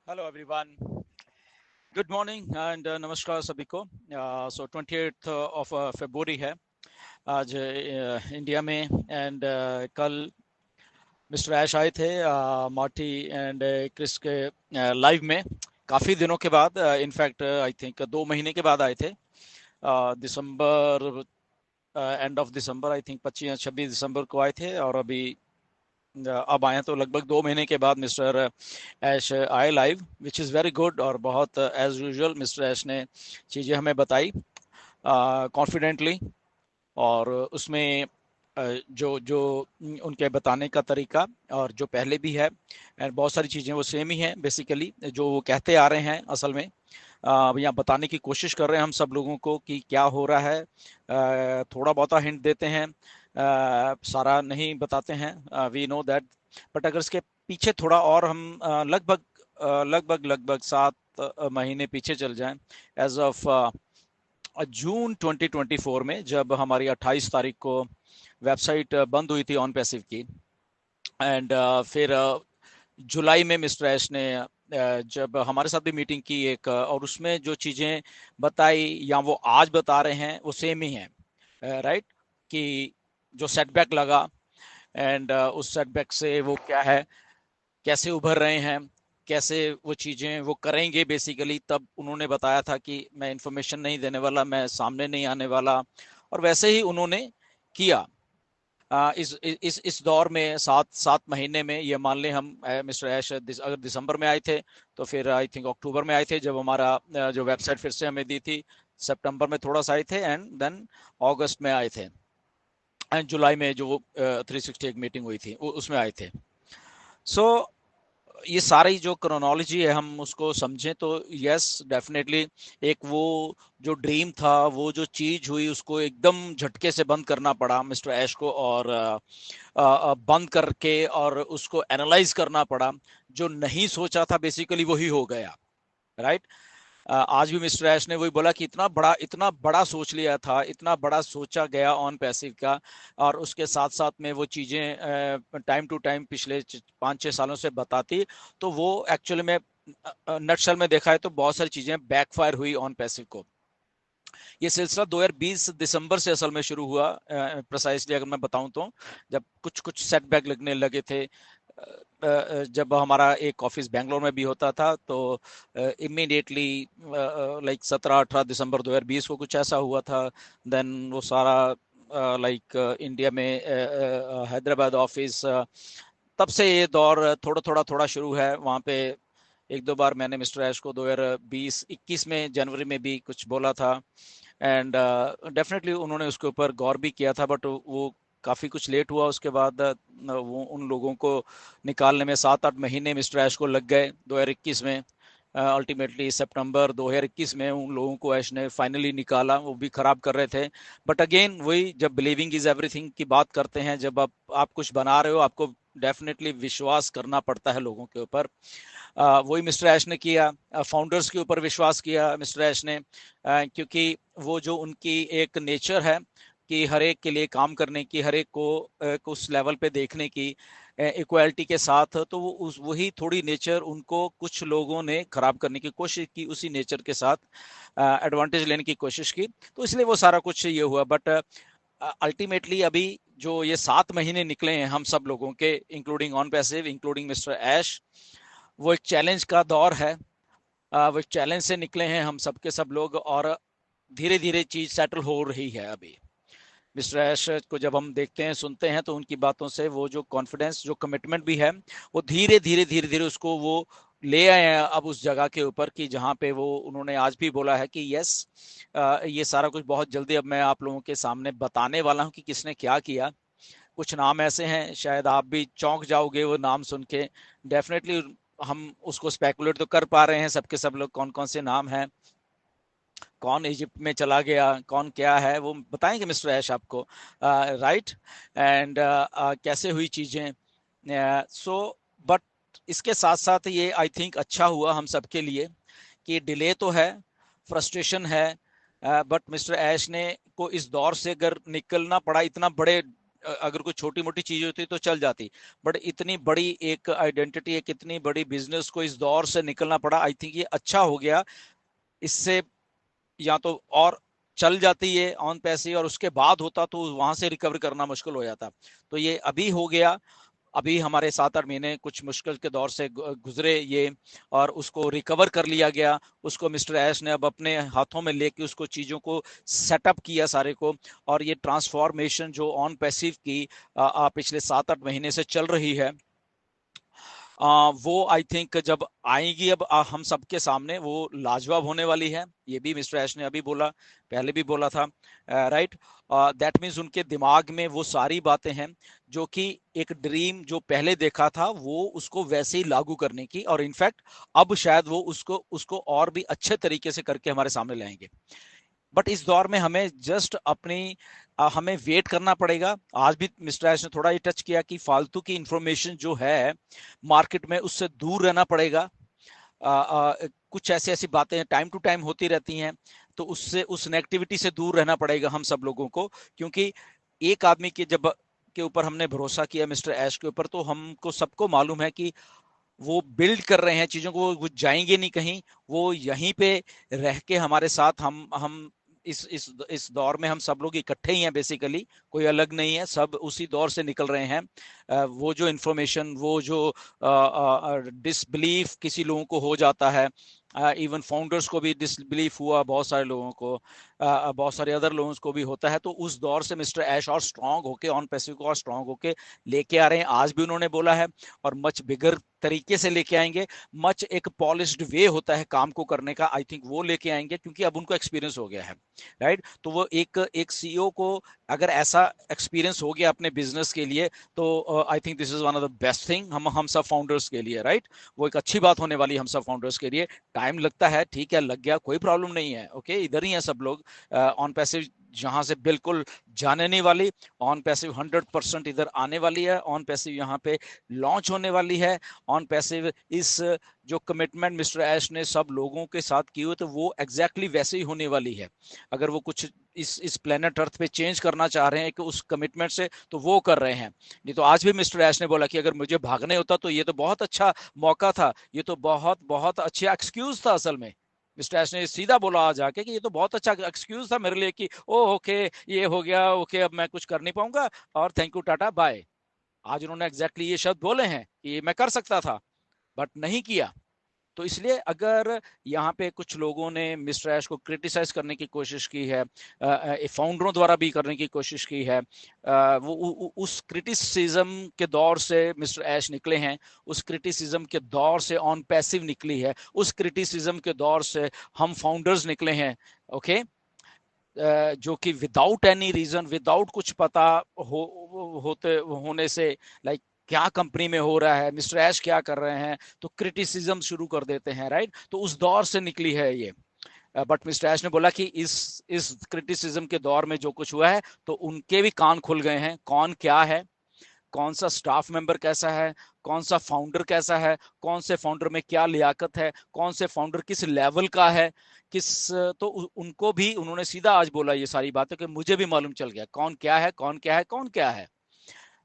Hello everyone, good morning and नमस्कार सभी को। सो 28th ऑफ फरवरी है आज इंडिया में। एंड कल मिस्टर ऐश आए थे मार्टी एंड क्रिस के लाइव में, काफ़ी दिनों के बाद। इनफैक्ट आई थिंक 2 महीने के बाद आए थे। December, end of December, I think 25-26 December को आए थे, और अभी अब आए तो लगभग 2 महीने के बाद मिस्टर ऐश आए live, which is very good. और बहुत एज यूजुअल मिस्टर ऐश ने चीज़ें हमें बताई कॉन्फिडेंटली, और उसमें जो जो उनके बताने का तरीका और जो पहले भी है, एंड बहुत सारी चीज़ें वो सेम ही हैं बेसिकली, जो वो कहते आ रहे हैं असल में यहाँ बताने की कोशिश कर रहे हैं हम सब लोगों को कि क्या हो रहा है। थोड़ा बहुत हिंट देते हैं, सारा नहीं बताते हैं, वी नो दैट। बट अगर इसके पीछे थोड़ा और हम लगभग 7 महीने पीछे चल जाएं, एज ऑफ जून 2024 में, जब हमारी 28 तारीख को वेबसाइट बंद हुई थी ऑन पैसिव की, एंड फिर जुलाई में मिस्टर ऐश ने जब हमारे साथ भी मीटिंग की एक, और उसमें जो चीज़ें बताई या वो आज बता रहे हैं वो सेम ही हैं, राइट। कि जो सेटबैक लगा, एंड उस सेटबैक से वो क्या है, कैसे उभर रहे हैं, कैसे वो चीज़ें वो करेंगे बेसिकली। तब उन्होंने बताया था कि मैं इंफॉर्मेशन नहीं देने वाला, मैं सामने नहीं आने वाला, और वैसे ही उन्होंने किया। इस दौर में 7 महीने में, ये मान लें हम, मिस्टर ऐश अगर दिसंबर में आए थे तो फिर आई थिंक अक्टूबर में आए थे जब हमारा जो वेबसाइट फिर से हमें दी थी। सितंबर में थोड़ा सा आए थे, एंड देन अगस्त में आए थे, एंड जुलाई में जो 360 एक मीटिंग हुई थी उसमें आए थे। सो ये सारी जो क्रोनोलॉजी है हम उसको समझें तो यस, डेफिनेटली एक वो जो ड्रीम था, वो जो चीज हुई, उसको एकदम झटके से बंद करना पड़ा मिस्टर ऐश को, और बंद करके और उसको एनालाइज करना पड़ा। जो नहीं सोचा था बेसिकली वही हो गया, राइट। आज भी मिस्टर ऐश ने वही बोला कि इतना बड़ा सोच लिया था, इतना बड़ा सोचा गया ऑन पैसिव का, और उसके साथ साथ में वो चीज़ें टाइम टू टाइम पिछले 5-6 सालों से बताती, तो वो एक्चुअली में नटशल में देखा है तो बहुत सारी चीज़ें बैकफायर हुई ऑन पैसिव को। ये सिलसिला 2020 दिसंबर से असल में शुरू हुआ, प्रिसाइसली अगर मैं बताऊं तो, जब कुछ कुछ सेटबैक लगने लगे थे। जब हमारा एक ऑफिस बेंगलोर में भी होता था तो इमीडिएटली लाइक 17-18 दिसंबर 2020 को कुछ ऐसा हुआ था। देन वो सारा लाइक इंडिया में हैदराबाद ऑफिस, तब से ये दौर थोड़ा शुरू है वहाँ पे। एक दो बार मैंने मिस्टर ऐश को 2020-21 में जनवरी में भी कुछ बोला था, एंड डेफिनेटली उन्होंने उसके ऊपर गौर भी किया था, बट वो काफ़ी कुछ लेट हुआ उसके बाद। वो उन लोगों को निकालने में 7-8 महीने मिस्टर ऐश को लग गए 2021 में। अल्टीमेटली सितंबर 2021 में उन लोगों को ऐश ने फाइनली निकाला, वो भी खराब कर रहे थे। बट अगेन वही, जब बिलीविंग इज एवरीथिंग की बात करते हैं, जब आप कुछ बना रहे हो, आपको डेफिनेटली विश्वास करना पड़ता है लोगों के ऊपर। वही मिस्टर ऐश ने किया, फाउंडर्स के ऊपर विश्वास किया मिस्टर ऐश ने, क्योंकि वो जो उनकी एक नेचर है कि हर एक के लिए काम करने की, हर एक को उस लेवल पे देखने की, इक्वालिटी के साथ, तो वो वही थोड़ी नेचर उनको कुछ लोगों ने खराब करने की कोशिश की, उसी नेचर के साथ एडवांटेज लेने की कोशिश की, तो इसलिए वो सारा कुछ ये हुआ। बट अल्टीमेटली अभी जो ये 7 महीने निकले हैं हम सब लोगों के, including on passive, including mister Ash, वो एक चैलेंज का दौर है। वो एक चैलेंज से निकले हैं हम सब के सब लोग, और धीरे धीरे चीज सेटल हो रही है अभी। मिस्टर ऐश को जब हम देखते हैं, सुनते हैं, तो उनकी बातों से वो जो कॉन्फिडेंस, जो कमिटमेंट भी है, वो धीरे धीरे उसको वो ले आए हैं अब उस जगह के ऊपर कि जहाँ पे वो, उन्होंने आज भी बोला है कि यस, ये सारा कुछ बहुत जल्दी अब मैं आप लोगों के सामने बताने वाला हूँ कि किसने क्या किया। कुछ नाम ऐसे हैं, शायद आप भी चौंक जाओगे वो नाम सुन के। डेफिनेटली हम उसको स्पेकुलेट तो कर पा रहे हैं सबके सब लोग, कौन कौन से नाम हैं, कौन इजिप्ट में चला गया, कौन क्या है, वो बताएंगे मिस्टर ऐश आपको, राइट। एंड कैसे हुई चीज़ें। सो बट इसके साथ साथ ये आई थिंक अच्छा हुआ हम सबके लिए कि डिले तो है, फ्रस्ट्रेशन है, बट मिस्टर ऐश ने को इस दौर से अगर निकलना पड़ा, इतना बड़े अगर कोई छोटी मोटी चीज होती तो चल जाती, बट इतनी बड़ी एक आइडेंटिटी, एक इतनी बड़ी बिजनेस को इस दौर से निकलना पड़ा। आई थिंक ये अच्छा हो गया। इससे या तो और चल जाती है ऑन पैसे और उसके बाद होता तो वहां से रिकवर करना मुश्किल हो जाता। तो ये अभी हो गया। अभी हमारे 7-8 महीने कुछ मुश्किल के दौर से गुजरे ये, और उसको रिकवर कर लिया गया। उसको मिस्टर ऐश ने अब अपने हाथों में लेके उसको चीजों को सेटअप किया सारे को। और ये ट्रांसफॉर्मेशन जो ऑन पैसिव की पिछले 7-8 महीने से चल रही है, वो आई थिंक जब आएगी अब हम सबके सामने वो लाजवाब होने वाली है। ये भी मिस्टर ऐश ने अभी बोला, पहले भी बोला था, राइट। दैट मीन्स उनके दिमाग में वो सारी बातें हैं जो कि एक ड्रीम जो पहले देखा था वो उसको वैसे ही लागू करने की, और इनफैक्ट अब शायद वो उसको उसको और भी अच्छे तरीके से करके हमारे सामने लाएंगे। बट इस दौर में हमें जस्ट अपनी हमें वेट करना पड़ेगा। आज भी मिस्टर ऐश ने थोड़ा ये टच किया कि फालतू की इंफॉर्मेशन जो है मार्केट में उससे दूर रहना पड़ेगा। कुछ ऐसी ऐसी बातें टाइम टू टाइम होती रहती हैं, तो उससे उस नेगेटिविटी से दूर रहना पड़ेगा हम सब लोगों को। क्योंकि एक आदमी के जब के ऊपर हमने भरोसा किया मिस्टर ऐश के ऊपर, तो हमको सबको मालूम है कि वो बिल्ड कर रहे हैं चीजों को, वो जाएंगे नहीं कहीं। वो यहीं पे रह के हमारे साथ हम इस दौर में हम सब लोग इकट्ठे ही हैं बेसिकली। कोई अलग नहीं है, सब उसी दौर से निकल रहे हैं। वो जो इंफॉर्मेशन, वो जो डिसबिलीफ किसी लोगों को हो जाता है, इवन फाउंडर्स को भी डिसबिलीफ हुआ, बहुत सारे लोगों को, बहुत सारे अदर लोगों को भी होता है। तो उस दौर से मिस्टर ऐश और स्ट्रांग होके ऑन पैसिव को और स्ट्रांग होके लेके आ रहे हैं। आज भी उन्होंने बोला है, और मच बिगर तरीके से लेके आएंगे। मच एक पॉलिश्ड वे होता है काम को करने का, आई थिंक वो लेके आएंगे, क्योंकि अब उनको एक्सपीरियंस हो गया है, राइट। तो वो एक एक सीईओ को अगर ऐसा एक्सपीरियंस हो गया अपने बिजनेस के लिए, तो I think this is one of the best thing हम सब फाउंडर्स के लिए, राइट। वो एक अच्छी बात होने वाली है हम सब फाउंडर्स के लिए। टाइम लगता है, ठीक है, लग गया, कोई प्रॉब्लम नहीं है, ओके। इधर ही है सब लोग ऑन पैसिव जहां से बिल्कुल जाने नहीं वाली। ऑन पैसिव 100% इधर आने वाली है। ऑन पैसिव यहाँ पे लॉन्च होने वाली है। ऑन पैसिव इस जो कमिटमेंट मिस्टर ऐश ने सब लोगों के साथ की हुई, तो वो एग्जैक्टली वैसे ही होने वाली है। अगर वो कुछ इस प्लेनेट अर्थ पे चेंज करना चाह रहे हैं कि उस कमिटमेंट से, तो वो कर रहे हैं। नहीं तो आज भी मिस्टर ऐश ने बोला कि अगर मुझे भागने होता तो ये तो बहुत अच्छा मौका था, ये तो बहुत बहुत अच्छा एक्सक्यूज था। असल में मिस्टर ऐश ने सीधा बोला आज आके कि ये तो बहुत अच्छा एक्सक्यूज था मेरे लिए कि ओ ओके ये हो गया, ओके अब मैं कुछ कर नहीं पाऊंगा, और थैंक यू टाटा बाय। आज उन्होंने एग्जैक्टली ये शब्द बोले हैं कि ये मैं कर सकता था, बट नहीं किया। तो इसलिए अगर यहाँ पे कुछ लोगों ने मिस्टर ऐश को क्रिटिसाइज करने की कोशिश की है, फाउंडरों द्वारा भी करने की कोशिश की है, वो उस क्रिटिसिज्म के दौर से मिस्टर ऐश निकले हैं। उस क्रिटिसिज्म के दौर से ऑन पैसिव निकली है। उस क्रिटिसिज्म के दौर से हम फाउंडर्स निकले हैं, ओके। जो कि विदाउट एनी रीजन, विदाउट कुछ पता होते होने से, लाइक क्या कंपनी में हो रहा है, मिस्टर ऐश क्या कर रहे हैं, तो क्रिटिसिज्म शुरू कर देते हैं, राइट। तो उस दौर से निकली है ये। बट मिस्टर ऐश ने बोला कि इस क्रिटिसिज्म के दौर में जो कुछ हुआ है, तो उनके भी कान खुल गए हैं। कौन क्या है, कौन सा स्टाफ मेंबर कैसा है, कौन सा फाउंडर कैसा है, कौन से फाउंडर में क्या लियाकत है, कौन से फाउंडर किस लेवल का है, किस, तो उनको भी उन्होंने सीधा आज बोला ये सारी बातें कि मुझे भी मालूम चल गया कौन क्या है, कौन क्या है, कौन क्या है।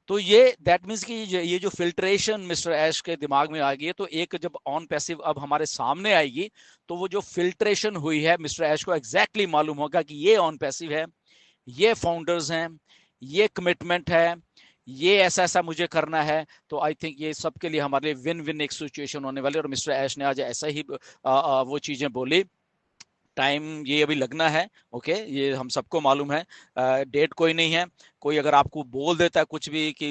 तो ये दैट मीन्स कि ये जो फिल्ट्रेशन मिस्टर ऐश के दिमाग में आ गई है, तो एक जब ऑन पैसिव अब हमारे सामने आएगी, तो वो जो फिल्ट्रेशन हुई है मिस्टर ऐश को एग्जैक्टली मालूम होगा कि ये ऑन पैसिव है, ये फाउंडर्स हैं, ये कमिटमेंट है, ये ऐसा ऐसा मुझे करना है। तो आई थिंक ये सबके लिए हमारे लिए विन विन एक सिचुएशन होने वाली है। और मिस्टर ऐश ने आज ऐसा ही वो चीजें बोली। टाइम ये अभी लगना है, ओके, ये हम सबको मालूम है। डेट कोई नहीं है। कोई अगर आपको बोल देता है कुछ भी कि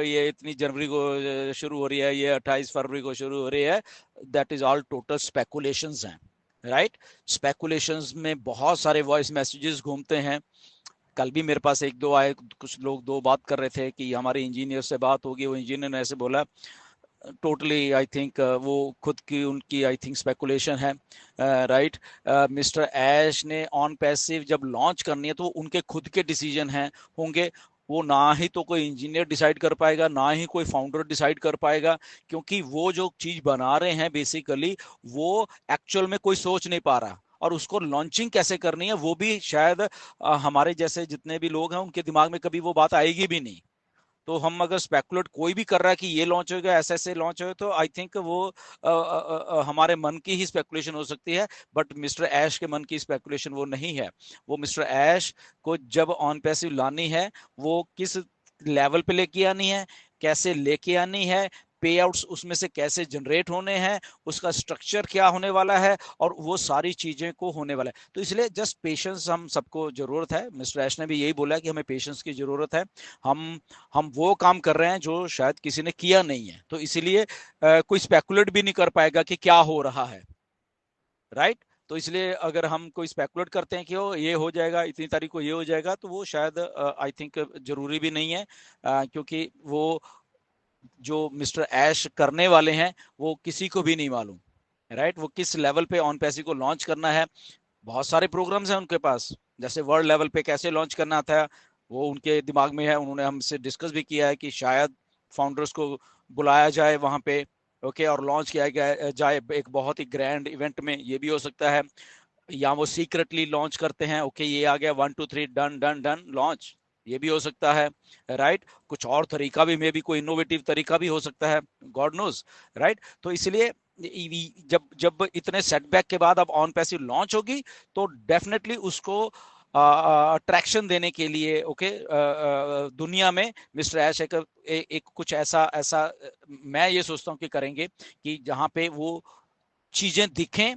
ये इतनी जनवरी को शुरू हो रही है, ये 28 फरवरी को शुरू हो रही है, that is all total speculations हैं, राइट। स्पेकुलेशंस में बहुत सारे वॉइस मैसेजेस घूमते हैं। कल भी मेरे पास एक दो आए, कुछ लोग दो बात कर रहे थे कि हमारे इंजीनियर से बात होगी, वो इंजीनियर ने ऐसे बोला। टोटली आई थिंक वो खुद की उनकी आई थिंक स्पेकुलेशन है, राइट। मिस्टर ऐश ने ऑन पैसिव जब लॉन्च करनी है तो उनके खुद के डिसीजन हैं होंगे। वो ना ही तो कोई इंजीनियर डिसाइड कर पाएगा, ना ही कोई फाउंडर डिसाइड कर पाएगा, क्योंकि वो जो चीज बना रहे हैं बेसिकली वो एक्चुअल में कोई सोच नहीं पा रहा। और उसको लॉन्चिंग कैसे करनी है वो भी शायद हमारे जैसे जितने भी लोग हैं उनके दिमाग में कभी वो बात आएगी भी नहीं। तो हम अगर स्पेकुलेट कोई भी कर रहा है कि ये लॉन्च होगा ऐसे ऐसे लॉन्च हो, तो आई थिंक वो हमारे मन की ही स्पेकुलेशन हो सकती है, बट मिस्टर ऐश के मन की स्पेकुलेशन वो नहीं है। वो मिस्टर ऐश को जब ऑन पैसिव लानी है, वो किस लेवल पे लेके आनी है, कैसे लेके आनी है, पे आउट्स उसमें से कैसे जनरेट होने हैं, उसका स्ट्रक्चर क्या होने वाला है, और वो सारी चीजें को होने वाला है। तो इसलिए जस्ट पेशेंस हम सबको जरूरत है। मिस्टर ऐश ने भी यही बोला कि हमें पेशेंस की जरूरत है। हम हम वो काम कर रहे हैं जो शायद किसी ने किया नहीं है, तो इसीलिए कोई स्पेकुलेट भी नहीं कर पाएगा कि क्या हो रहा है, राइट। तो इसलिए अगर हम कोई स्पेकुलेट करते हैं कि वो ये हो जाएगा, इतनी तारीख को ये हो जाएगा, तो वो शायद आई थिंक जरूरी भी नहीं है, क्योंकि वो जो मिस्टर ऐश करने वाले हैं वो किसी को भी नहीं मालूम, राइट। वो किस लेवल पे ऑन पैसी को लॉन्च करना है। बहुत सारे प्रोग्राम्स हैं उनके पास, जैसे वर्ल्ड लेवल पे कैसे लॉन्च करना था वो उनके दिमाग में है। उन्होंने हमसे डिस्कस भी किया है कि शायद फाउंडर्स को बुलाया जाए वहां पे, ओके, और लॉन्च किया जाए एक बहुत ही ग्रैंड इवेंट में, ये भी हो सकता है। या वो सीक्रेटली लॉन्च करते हैं, ओके ये आ गया 1 2 3 डन डन डन लॉन्च, ये भी हो सकता है, राइट। कुछ और तरीका भी, मे भी कोई इनोवेटिव तरीका भी हो सकता है, गॉड नोज, राइट। तो इसलिए जब जब इतने सेटबैक के बाद अब ऑन पैसिव लॉन्च होगी, तो डेफिनेटली उसको अट्रैक्शन देने के लिए, ओके, दुनिया में मिस्टर ऐश एक कुछ ऐसा ऐसा मैं ये सोचता हूँ कि करेंगे कि जहां पे वो चीजें दिखें,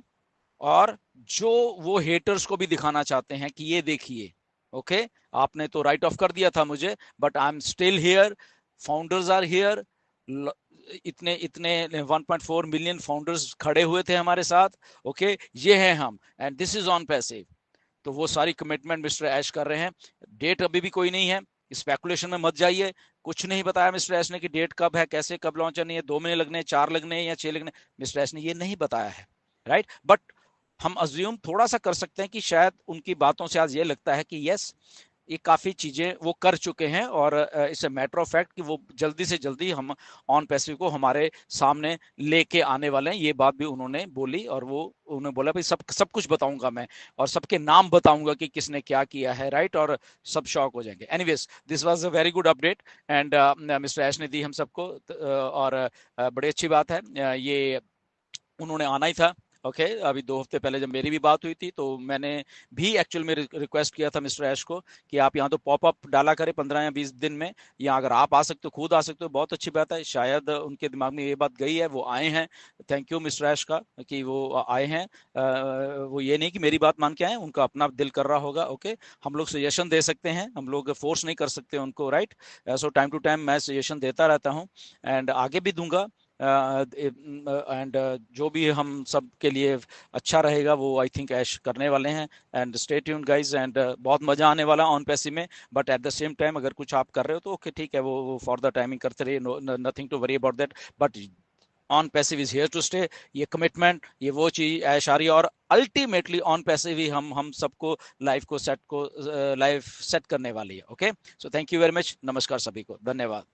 और जो वो हेटर्स को भी दिखाना चाहते हैं कि ये देखिए, ओके, आपने तो राइट ऑफ कर दिया था मुझे, but I am still here, founders are here, इतने इतने 1.4 मिलियन फाउंडर्स खड़े हुए थे हमारे साथ, ओके, ये हैं हम, and this is on passive. तो वो सारी कमिटमेंट मिस्टर ऐश कर रहे हैं। डेट अभी भी कोई नहीं है, स्पेकुलेशन में मत जाइए। कुछ नहीं बताया मिस्टर ऐश ने कि डेट कब है, कैसे कब लॉन्च करनी है, 2 महीने लगने, 4 लगने या 6 लगने, मिस्टर ऐश ने ये नहीं बताया है, राइट। बट हम अज्यूम थोड़ा सा कर सकते हैं कि शायद उनकी बातों से आज ये लगता है कि यस, ये काफी चीजें वो कर चुके हैं, और it's a matter of fact कि वो जल्दी से जल्दी हम ऑन पैसिव को हमारे सामने लेके आने वाले हैं। ये बात भी उन्होंने बोली, और वो उन्होंने बोला भाई सब सब कुछ बताऊंगा मैं, और सबके नाम बताऊंगा कि किसने क्या किया है, राइट, और सब शॉक हो जाएंगे। Anyways, this was a very good update, and mister Ash ने दी हम सबको, और बड़ी अच्छी बात है। ये उन्होंने आना ही था, ओके। अभी 2 हफ्ते पहले जब मेरी भी बात हुई थी, तो मैंने भी एक्चुअल में रिक्वेस्ट किया था मिस्टर ऐश को कि आप यहाँ तो पॉपअप डाला करें 15 या 20 दिन में, या अगर आप आ सकते हो, खुद आ सकते हो, बहुत अच्छी बात है। शायद उनके दिमाग में ये बात गई है, वो आए हैं। थैंक यू मिस्टर ऐश का कि वो आए हैं। वो ये नहीं कि मेरी बात मान के आए, उनका अपना दिल कर रहा होगा, ओके। हम लोग सजेशन दे सकते हैं, हम लोग फोर्स नहीं कर सकते उनको, right. So time to time मैं सजेशन देता रहता हूँ, एंड आगे भी दूंगा, एंड जो भी हम सब के लिए अच्छा रहेगा वो आई थिंक ऐश करने वाले हैं। And stay tuned guys, and बहुत मजा आने वाला ऑन पैसी में। But at the same time अगर कुछ आप कर रहे हो तो ओके, ठीक है, वो फॉर द टाइमिंग करते रहिए, nothing to worry about that. But on passive is here to stay, ये कमिटमेंट, ये वो चीज ऐश आ रही है, और अल्टीमेटली ऑन पैसिव ही हम सबको लाइफ सेट करने वाली है, okay. So thank you very much, नमस्कार सभी को, धन्यवाद।